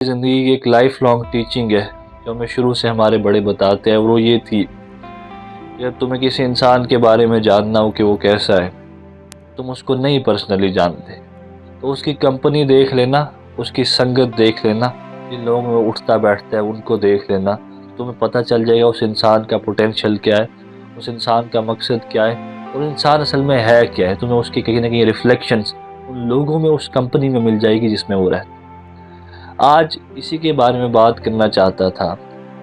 زندگی کی ایک لائف لانگ ٹیچنگ ہے جو ہمیں شروع سے ہمارے بڑے بتاتے ہیں، اور وہ یہ تھی کہ تمہیں کسی انسان کے بارے میں جاننا ہو کہ وہ کیسا ہے، تم اس کو نہیں پرسنلی جانتے تو اس کی کمپنی دیکھ لینا، اس کی سنگت دیکھ لینا، جن لوگوں میں اٹھتا بیٹھتا ہے ان کو دیکھ لینا، تمہیں پتہ چل جائے گا اس انسان کا پوٹینشیل کیا ہے، اس انسان کا مقصد کیا ہے، اور انسان اصل میں ہے کیا ہے۔ تمہیں اس کی کہیں نہ کہیں ریفلیکشنز ان لوگوں میں، اس کمپنی میں مل جائے گی جس میں وہ رہتا ہے۔ آج اسی کے بارے میں بات کرنا چاہتا تھا،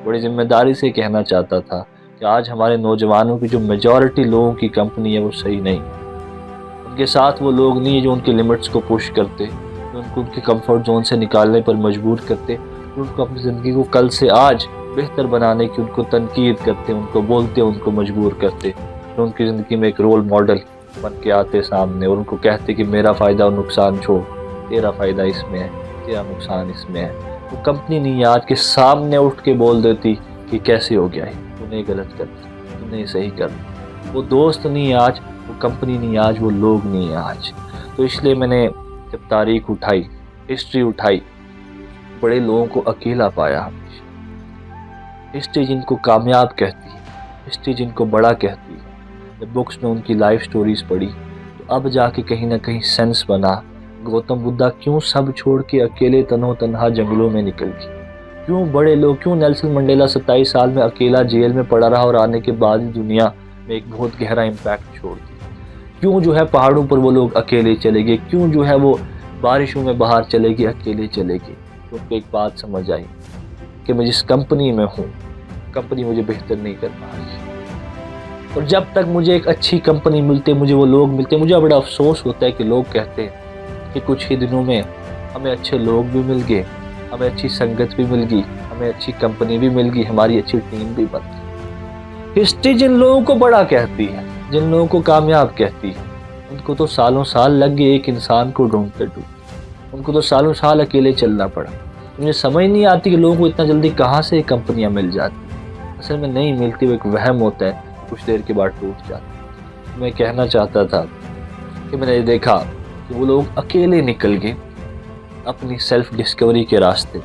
بڑی ذمہ داری سے کہنا چاہتا تھا کہ آج ہمارے نوجوانوں کی جو میجورٹی لوگوں کی کمپنی ہے وہ صحیح نہیں ہے۔ ان کے ساتھ وہ لوگ نہیں جو ان کی لمٹس کو پش کرتے، جو ان کو ان کے کمفرٹ زون سے نکالنے پر مجبور کرتے، جو ان کو اپنی زندگی کو کل سے آج بہتر بنانے کی ان کو تنقید کرتے، ان کو بولتے، ان کو مجبور کرتے، جو ان کی زندگی میں ایک رول ماڈل بن کے آتے سامنے اور ان کو کہتے کہ میرا فائدہ اور نقصان چھوڑ، تیرا فائدہ اس میں ہے، تیرا نقصان اس میں ہے۔ وہ کمپنی نہیں آج کے سامنے اٹھ کے بول دیتی کہ کیسے ہو گیا ہے، تو نے غلط کر دیا، تو نے صحیح کر دیا۔ وہ دوست نہیں آج، وہ کمپنی نہیں آج، وہ لوگ نہیں آج۔ تو اس لیے میں نے جب تاریخ اٹھائی، ہسٹری اٹھائی، بڑے لوگوں کو اکیلا پایا ہمیشہ۔ ہسٹری جن کو کامیاب کہتی ہے، ہسٹری جن کو بڑا کہتی ہے، جب بکس میں ان کی لائف سٹوریز پڑھی تو اب جا کے کہیں نہ کہیں سینس بنا، گوتم بدھا کیوں سب چھوڑ کے اکیلے تنہا جنگلوں میں نکل گئے، کیوں بڑے لوگ، کیوں نیلسن منڈیلا 27 سال میں اکیلا جیل میں پڑا رہا اور آنے کے بعد دنیا میں ایک بہت گہرا امپیکٹ چھوڑ دیا، کیوں جو ہے پہاڑوں پر وہ لوگ اکیلے چلے گئے، کیوں جو ہے وہ بارشوں میں باہر چلے گئے، اکیلے چلے گئے۔ تو ان کو ایک بات سمجھ آئی کہ میں جس کمپنی میں ہوں، کمپنی مجھے بہتر نہیں کر پا رہی، اور جب تک مجھے ایک اچھی کمپنی ملتے، مجھے وہ لوگ ملتے، مجھے بڑا افسوس ہوتا ہے کہ لوگ کہتے ہیں کہ کچھ ہی دنوں میں ہمیں اچھے لوگ بھی مل گئے، ہمیں اچھی سنگت بھی مل گئی، ہمیں اچھی کمپنی بھی مل گئی، ہماری اچھی ٹیم بھی بن گئی۔ ہسٹری جن لوگوں کو بڑا کہتی ہے، جن لوگوں کو کامیاب کہتی ہے، ان کو تو سالوں سال لگ گئے ایک انسان کو ڈھونڈتے ڈھونڈتے، ان کو تو سالوں سال اکیلے چلنا پڑا۔ مجھے سمجھ نہیں آتی کہ لوگوں کو اتنا جلدی کہاں سے کمپنیاں مل جاتی، اصل میں نہیں ملتی، وہ ایک وہم ہوتا ہے، کچھ دیر کے بعد ٹوٹ جاتا ہے۔ میں کہنا چاہتا تھا کہ میں نے دیکھا کہ وہ لوگ اکیلے نکل گئے اپنی سیلف ڈسکوری کے راستے،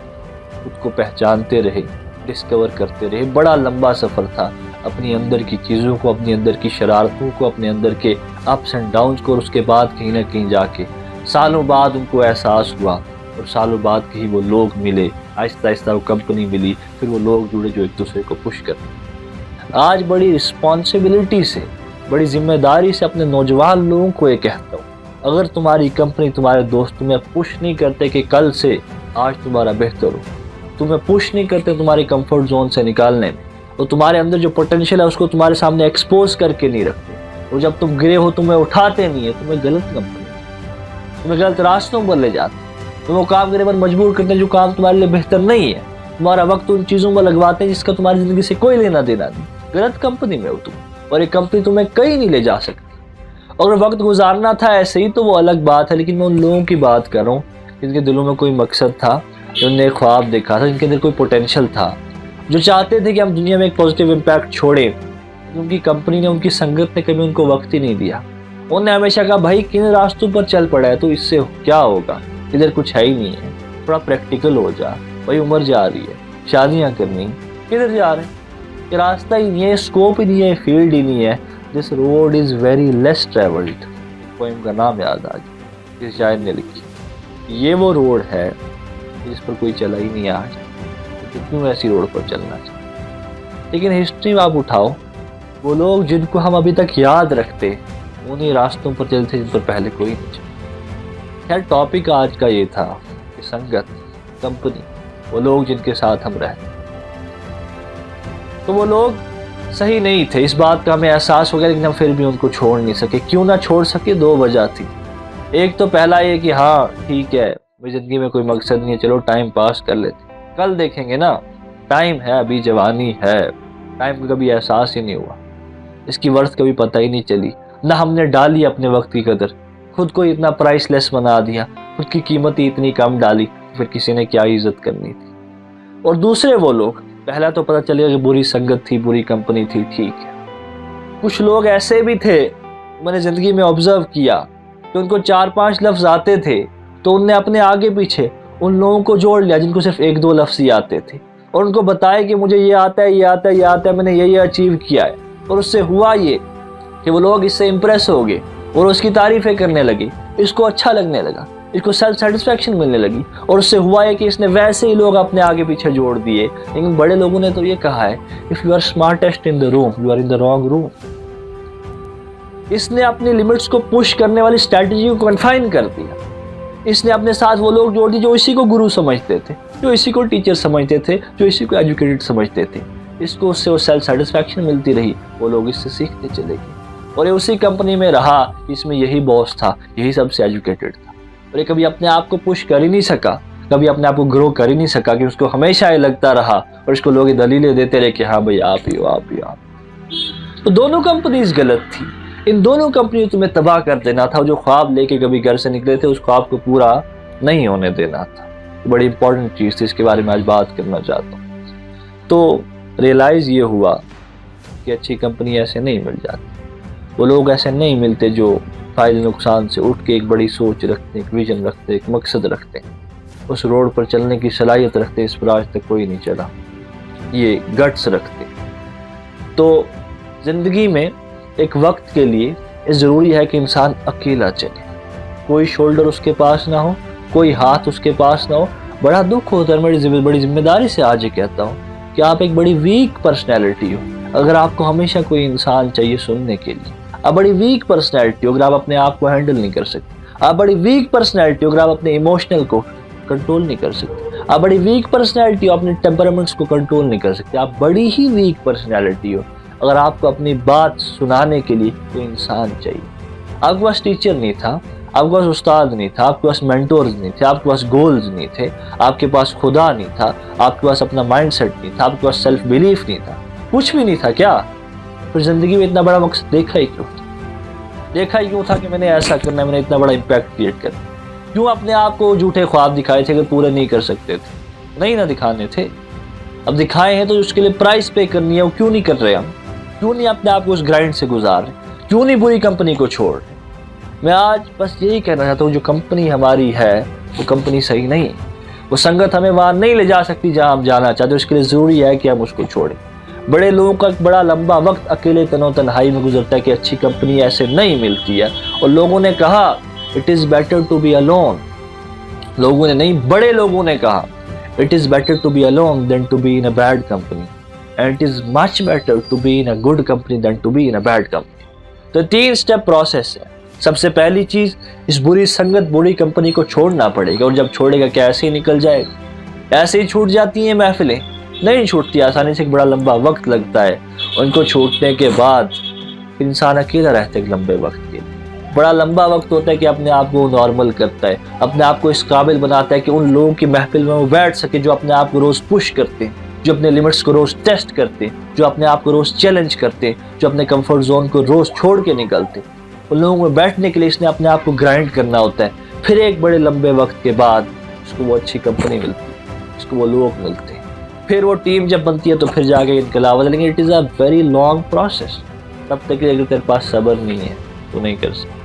خود کو پہچانتے رہے، ڈسکور کرتے رہے۔ بڑا لمبا سفر تھا، اپنی اندر کی چیزوں کو، اپنی اندر کی شرارتوں کو، اپنے اندر کے اپس اینڈ ڈاؤنز کو، اور اس کے بعد کہیں نہ کہیں جا کے سالوں بعد ان کو احساس ہوا، اور سالوں بعد کہیں وہ لوگ ملے، آہستہ آہستہ وہ کمپنی ملی، پھر وہ لوگ جڑے جو ایک دوسرے کو پش کرتے۔ آج بڑی رسپانسبلٹی سے، بڑی ذمہ داری سے اپنے نوجوان لوگوں کو یہ کہتا ہوں، اگر تمہاری کمپنی، تمہارے دوست تمہیں پش نہیں کرتے کہ کل سے آج تمہارا بہتر ہو، تمہیں پش نہیں کرتے تمہاری کمفرٹ زون سے نکالنے میں، اور تمہارے اندر جو پوٹینشیل ہے اس کو تمہارے سامنے ایکسپوز کر کے نہیں رکھتے، اور جب تم گرے ہو تمہیں اٹھاتے نہیں ہیں، تمہیں غلط کمپنی، تمہیں غلط راستوں پر لے جاتے، تم وہ کام کرنے پر مجبور کرتے ہیں جو کام تمہارے لیے بہتر نہیں ہے، تمہارا وقت ان چیزوں میں لگواتے ہیں جس کا تمہاری زندگی سے کوئی لینا دینا نہیں۔ غلط کمپنی میں ہو تم، اور ایک کمپنی تمہیں کہیں نہیں لے جا سکتی۔ اگر وقت گزارنا تھا ایسے ہی تو وہ الگ بات ہے، لیکن میں ان لوگوں کی بات کر رہا ہوں جن کے دلوں میں کوئی مقصد تھا، جن نے ایک خواب دیکھا تھا، جن کے اندر کوئی پوٹینشیل تھا، جو چاہتے تھے کہ ہم دنیا میں ایک پازیٹیو امپیکٹ چھوڑیں۔ ان کی کمپنی نے، ان کی سنگت نے کبھی ان کو وقت ہی نہیں دیا۔ انہوں نے ہمیشہ کہا بھائی کن راستوں پر چل پڑا ہے تو اس سے کیا ہوگا، ادھر کچھ ہے ہی نہیں ہے، تھوڑا پریکٹیکل ہو جا، بھائی عمر جا رہی ہے، شادیاں کرنی، کدھر جا رہے ہیں، یہ راستہ ہی نہیں ہے، اسکوپ ہی نہیں ہے، فیلڈ ہی نہیں ہے۔ This road is very less traveled، poem کا نام یاد آ گیا، کس شاعر نے لکھی۔ یہ وہ روڈ ہے جس پر کوئی چلا ہی نہیں آج، تو کیوں ایسی روڈ پر چلنا چاہیے۔ لیکن ہسٹری میں آپ اٹھاؤ، وہ لوگ جن کو ہم ابھی تک یاد رکھتے، انہی راستوں پر چلتے جن پر پہلے کوئی نہیں چلا۔ خیر ٹاپک آج کا یہ تھا کہ سنگت، کمپنی، وہ لوگ جن کے ساتھ ہم رہتے، تو وہ لوگ صحیح نہیں تھے، اس بات کا ہمیں احساس ہو گیا، لیکن ہم پھر بھی ان کو چھوڑ نہیں سکے۔ کیوں نہ چھوڑ سکے؟ دو وجہ تھی۔ ایک تو پہلا یہ کہ ہاں ٹھیک ہے، میری زندگی میں کوئی مقصد نہیں ہے، چلو ٹائم پاس کر لیتے، کل دیکھیں گے نا، ٹائم ہے، ابھی جوانی ہے، ٹائم کا کبھی احساس ہی نہیں ہوا، اس کی ورث کبھی پتہ ہی نہیں چلی، نہ ہم نے ڈالی اپنے وقت کی قدر، خود کو اتنا پرائس لیس بنا دیا، خود کی قیمت ہی اتنی کم ڈالی، پھر کسی نے کیا عزت کرنی تھی۔ اور دوسرے وہ لوگ، پہلا تو پتہ چلے گا کہ بری سنگت تھی، بری کمپنی تھی، ٹھیک ہے۔ کچھ لوگ ایسے بھی تھے، میں نے زندگی میں آبزرو کیا کہ ان کو 4-5 لفظ آتے تھے تو ان نے اپنے آگے پیچھے उन लोगों को जोड़ लिया जिनको सिर्फ एक दो लफ्ज़ ही आते थे, और उनको बताया कि मुझे ये आता है, ये आता है, ये आता है, मैंने ये अचीव किया है। और उससे हुआ ये कि वो लोग इससे इम्प्रेस हो गए और उसकी तारीफ़ें करने लगे, इसको अच्छा लगने लगा, इसको सेल्फ सेटिस्फेक्शन मिलने लगी, और उससे हुआ है कि इसने वैसे ही लोग अपने आगे पीछे जोड़ दिए। लेकिन बड़े लोगों ने तो ये कहा है, if you are smartest in the room you are in the wrong room. इसने अपनी लिमिट्स को पुश करने वाली स्ट्रैटेजी को कन्फाइन कर दिया। इसने अपने साथ वो लोग जोड़ दिए जो इसी को गुरु समझते थे, जो इसी को टीचर समझते थे, जो इसी को एजुकेटेड समझते थे। इसको उससे वो सेल्फ सेटिस्फेक्शन मिलती रही, वो लोग इससे सीखते चले गए, और ये उसी कंपनी में रहा इसमें यही बॉस था, यही सबसे एजुकेटेड था। और ये कभी अपने आप को पुश कर ही नहीं सका, कभी अपने आप को ग्रो कर ही नहीं सका, कि उसको हमेशा ये लगता रहा और इसको लोग दलीलें देते रहे कि हाँ भाई आप ही हो, आप ही हो, आप। तो दोनों कंपनीज गलत थी। इन दोनों कंपनियों तुम्हें तबाह कर देना था। जो ख्वाब लेके कभी घर से निकले थे उस ख्वाब को पूरा नहीं होने देना था। बड़ी इंपॉर्टेंट चीज़ थी, इसके बारे में आज बात करना चाहता हूँ। तो रियलाइज़ ये हुआ कि अच्छी कंपनी ऐसे नहीं मिल जाती, वो लोग ऐसे नहीं मिलते जो फ़ायदे नुकसान से उठ के एक बड़ी सोच रखते, एक विजन रखते, एक मकसद रखते, उस रोड पर चलने की सलाहियत रखते। इस पर आज तक कोई नहीं चला, ये गट्स रखते। तो ज़िंदगी में एक वक्त के लिए ज़रूरी है कि इंसान अकेला चले, कोई शोल्डर उसके पास ना हो, कोई हाथ उसके पास ना हो। बड़ा दुख होता है, बड़ी जिम्मेदारी से आज ये कहता हूँ कि आप एक बड़ी वीक पर्सनैलिटी हो अगर आपको हमेशा कोई इंसान चाहिए सुनने के लिए। आप बड़ी वीक पर्सनैलिटी हो अगर आप अपने आप को हैंडल नहीं कर सकते। आप बड़ी वीक पर्सनैलिटी हो अगर आप अपने इमोशनल को कंट्रोल नहीं कर सकते। आप बड़ी वीक पर्सनैलिटी हो, अपने टेम्परामेंट्स को कंट्रोल नहीं कर सकते। आप बड़ी ही वीक पर्सनैलिटी हो अगर आपको अपनी बात सुनाने के लिए कोई इंसान चाहिए। आपके पास टीचर नहीं था, आपके पास उस्ताद नहीं था, आपके पास मेंटोर्स नहीं थे, आपके पास गोल्स नहीं थे, आपके पास खुदा नहीं था, आपके पास अपना माइंडसेट नहीं था, आपके पास सेल्फ बिलीफ नहीं था, कुछ भी नहीं था क्या? फिर ज़िंदगी में इतना बड़ा मकसद देखा ही क्यों था? देखा ही क्यों था कि मैंने ऐसा करना है, मैंने इतना बड़ा इम्पैक्ट क्रिएट करना? क्यों अपने आप को झूठे ख्वाब दिखाए थे अगर पूरे नहीं कर सकते थे? नहीं ना दिखाने थे। अब दिखाए हैं तो उसके लिए प्राइस पे करनी है, वो क्यों नहीं कर रहे हम? क्यों नहीं अपने आप को उस ग्राइंड से गुजार रहे? क्यों नहीं बुरी कंपनी को छोड़ रहे? मैं आज बस यही कहना चाहता हूँ, जो कंपनी हमारी है वो कंपनी सही नहीं है। वो संगत हमें वहाँ नहीं ले जा सकती जहाँ हम जाना चाहते हैं। इसके लिए ज़रूरी है कि हम उसको छोड़ें। बड़े लोगों का बड़ा लंबा वक्त अकेले तन्हाई में गुजरता है कि अच्छी कंपनी ऐसे नहीं मिलती है। और लोगों ने कहा it is better to be alone. लोगों ने नहीं, बड़े लोगों ने कहा it is better to be alone than to be in a bad company, and it is much better to be in a good company than to be in a bad company. तो 3 step process है। सबसे पहली चीज़, इस बुरी संगत, बुरी company को छोड़ना पड़ेगा। और जब छोड़ेगा क्या ऐसे ही निकल जाएगा? ऐसे ही छूट जाती हैं महफिलें? नहीं छूटती आसानी से, एक बड़ा लंबा वक्त लगता है। उनको छूटने के बाद इंसान अकेला रहता है एक लंबे वक्त के लिए। बड़ा लंबा वक्त होता है कि अपने आप को नॉर्मल करता है, अपने आप को इस काबिल बनाता है कि उन लोगों की महफिल में वो बैठ सके जो अपने आप को रोज़ पुश करते हैं, जो अपने लिमिट्स को रोज़ टेस्ट करते हैं, जो अपने आप को रोज़ चैलेंज करते हैं, जो अपने कंफर्ट जोन को रोज़ छोड़ के निकलते हैं। उन लोगों में बैठने के लिए इसने अपने आप को ग्राइंड करना होता है। फिर एक बड़े लंबे वक्त के बाद उसको वो अच्छी कंपनी मिलती है, उसको वो लोग मिलते हैं, फिर वो टीम जब बनती है तो फिर जाके इनकलाब होता है। लेकिन it is a very long process. तब तक अगर तेरे पास सब्र नहीं है तो नहीं कर सकता।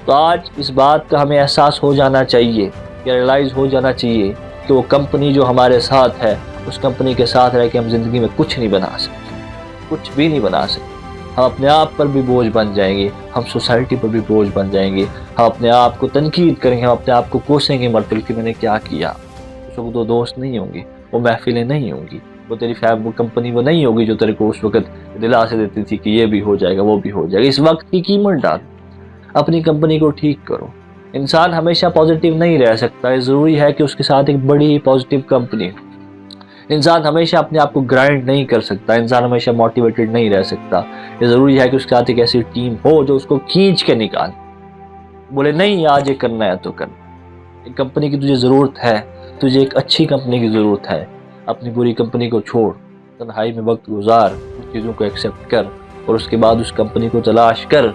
तो आज इस बात का हमें एहसास हो जाना चाहिए, रियलाइज़ हो जाना चाहिए कि वो कंपनी जो हमारे साथ है, उस कंपनी के साथ रह के हम ज़िंदगी में कुछ नहीं बना सकते, कुछ भी नहीं बना सकते। हम अपने आप पर भी बोझ बन जाएंगे, हम सोसाइटी पर भी बोझ बन जाएंगे, हम अपने आप को तनकीद करेंगे, हम अपने आप को कोसेंगे मरतब कि मैंने क्या किया। उस वक्त तो दोस्त नहीं होंगे, वो महफिलें नहीं होंगी, वो तेरी वो कंपनी वो नहीं होगी जो तेरे को उस वक्त दिलासे देती थी कि ये भी हो जाएगा, वो भी हो जाएगा। इस वक्त की कीमत डाल, अपनी कंपनी को ठीक करो। इंसान हमेशा पॉजिटिव नहीं रह सकता, ज़रूरी है कि उसके साथ एक बड़ी पॉजिटिव कंपनी हो। इंसान हमेशा अपने आप को ग्राइंड नहीं कर सकता, इंसान हमेशा मोटिवेटेड नहीं रह सकता। ये ज़रूरी है कि उसके साथ एक ऐसी टीम हो जो उसको खींच के निकाले, बोले नहीं आज ये करना है तो करना। एक कंपनी की तुझे ज़रूरत है, तुझे एक अच्छी कंपनी की ज़रूरत है। अपनी बुरी कंपनी को छोड़, तन्हाई में वक्त गुजार, उन चीज़ों को एक्सेप्ट कर और उसके बाद उस कंपनी को तलाश कर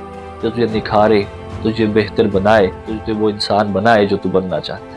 जो तुझे निखारे, तुझे बेहतर बनाए, तुझे वो इंसान बनाए जो तू बनना चाहता है।